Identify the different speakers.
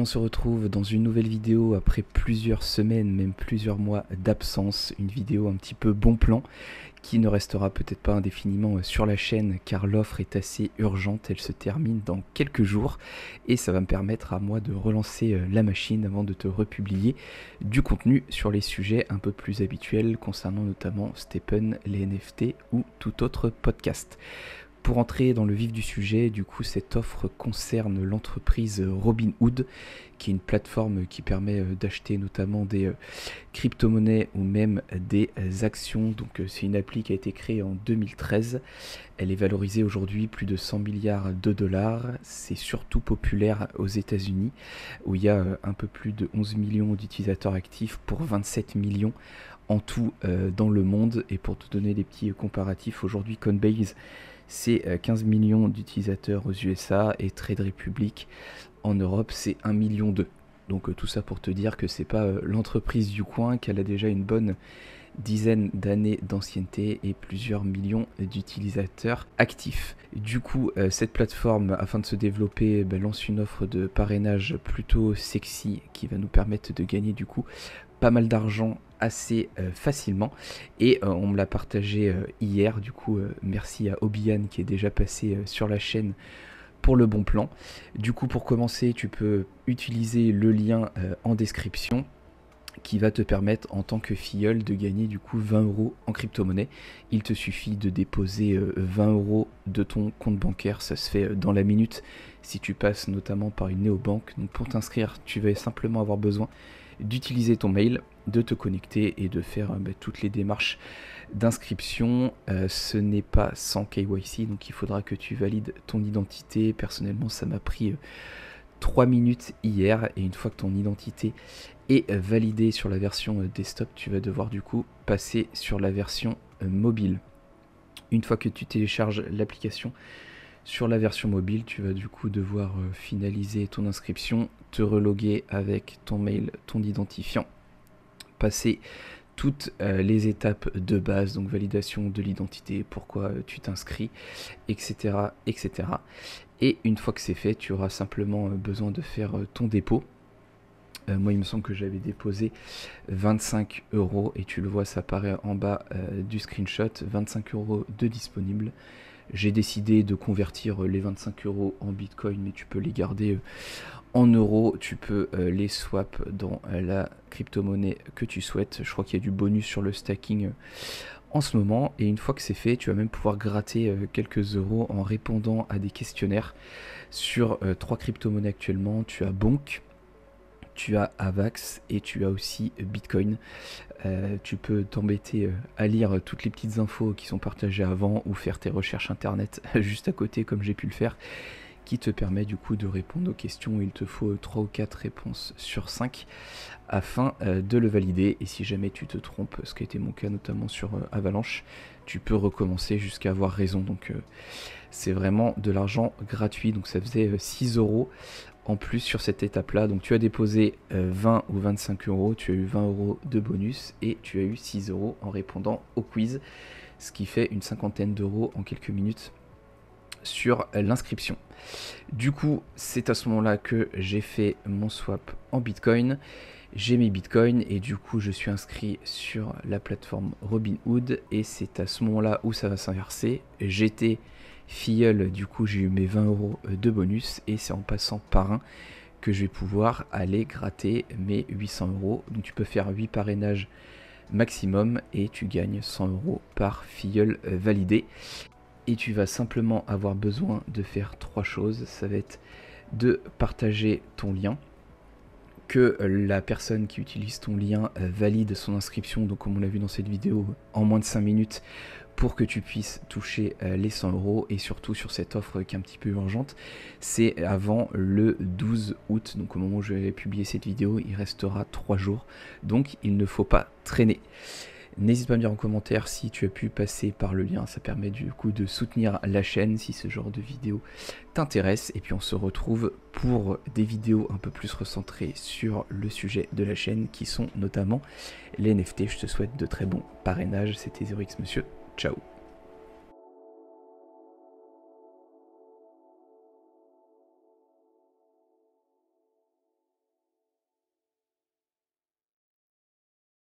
Speaker 1: Et on se retrouve dans une nouvelle vidéo après plusieurs semaines, même plusieurs mois d'absence. Une vidéo un petit peu bon plan qui ne restera peut-être pas indéfiniment sur la chaîne car l'offre est assez urgente. Elle se termine dans quelques jours et ça va me permettre à moi de relancer la machine avant de te republier du contenu sur les sujets un peu plus habituels concernant notamment Stepn, les NFT ou tout autre podcast. Pour entrer dans le vif du sujet, du coup, cette offre concerne l'entreprise Robinhood, qui est une plateforme qui permet d'acheter notamment des crypto-monnaies ou même des actions. Donc, c'est une appli qui a été créée en 2013. Elle est valorisée aujourd'hui plus de 100 milliards de dollars. C'est surtout populaire aux États-Unis, où il y a un peu plus de 11 millions d'utilisateurs actifs pour 27 millions en tout dans le monde. Et pour te donner des petits comparatifs, aujourd'hui, Coinbase, c'est 15 millions d'utilisateurs aux USA et Trade Republic en Europe, c'est 1,2 million. Donc tout ça pour te dire que c'est pas l'entreprise du coin, qu'elle a déjà une bonne dizaine d'années d'ancienneté et plusieurs millions d'utilisateurs actifs. Du coup, cette plateforme, afin de se développer, lance une offre de parrainage plutôt sexy qui va nous permettre de gagner du coup pas mal d'argent assez facilement et on me l'a partagé hier. Du coup merci à Obian qui est déjà passé sur la chaîne pour le bon plan. Du coup, pour commencer, tu peux utiliser le lien en description qui va te permettre en tant que filleul de gagner du coup 20 € en crypto-monnaie. Il te suffit de déposer 20 € de ton compte bancaire, ça se fait dans la minute si tu passes notamment par une néobanque. Donc pour t'inscrire, tu vas simplement avoir besoin d'utiliser ton mail, de te connecter et de faire toutes les démarches d'inscription. Ce n'est pas sans KYC, donc il faudra que tu valides ton identité. Personnellement, ça m'a pris 3 minutes hier, et une fois que ton identité est validée sur la version desktop, tu vas devoir du coup passer sur la version mobile. Une fois que tu télécharges l'application sur la version mobile, tu vas du coup devoir finaliser ton inscription, te reloguer avec ton mail, ton identifiant, passer toutes les étapes de base, donc validation de l'identité, pourquoi tu t'inscris, etc., etc. Et une fois que c'est fait, tu auras simplement besoin de faire ton dépôt. Moi, il me semble que j'avais déposé 25 € et tu le vois, ça apparaît en bas du screenshot, 25 € de disponible. J'ai décidé de convertir les 25 € en Bitcoin, mais tu peux les garder en euros. Tu peux les swap dans la crypto-monnaie que tu souhaites. Je crois qu'il y a du bonus sur le stacking en ce moment. Et une fois que c'est fait, tu vas même pouvoir gratter quelques euros en répondant à des questionnaires sur 3 crypto-monnaies actuellement. Tu as Bonk, tu as Avax et tu as aussi Bitcoin. Tu peux t'embêter à lire toutes les petites infos qui sont partagées avant ou faire tes recherches internet juste à côté comme j'ai pu le faire, qui te permet du coup de répondre aux questions. Il te faut 3 ou 4 réponses sur 5 afin de le valider, et si jamais tu te trompes, ce qui a été mon cas notamment sur Avalanche, tu peux recommencer jusqu'à avoir raison. Donc c'est vraiment de l'argent gratuit. Donc ça faisait 6 € en plus sur cette étape là. Donc tu as déposé 20 ou 25 €, tu as eu 20 € de bonus et tu as eu 6 € en répondant au quiz, ce qui fait une cinquantaine d'euros en quelques minutes sur l'inscription. Du coup, c'est à ce moment-là que j'ai fait mon swap en Bitcoin. J'ai mis Bitcoin et du coup je suis inscrit sur la plateforme Robinhood, et c'est à ce moment-là où ça va s'inverser. J'étais filleul, du coup j'ai eu mes 20 € de bonus, et c'est en passant par un que je vais pouvoir aller gratter mes 800 €. Donc tu peux faire 8 parrainages maximum et tu gagnes 100 € par filleul validé. Et tu vas simplement avoir besoin de faire 3 choses. Ça va être de partager ton lien, que la personne qui utilise ton lien valide son inscription, donc comme on l'a vu dans cette vidéo, en moins de 5 minutes, pour que tu puisses toucher les 100 €. Et surtout sur cette offre qui est un petit peu urgente, c'est avant le 12 août, donc au moment où je vais publier cette vidéo, il restera 3 jours, donc il ne faut pas traîner. N'hésite pas à me dire en commentaire si tu as pu passer par le lien, ça permet du coup de soutenir la chaîne si ce genre de vidéo t'intéresse. Et puis on se retrouve pour des vidéos un peu plus recentrées sur le sujet de la chaîne qui sont notamment les NFT. Je te souhaite de très bons parrainages, c'était ZeroX Monsieur, ciao.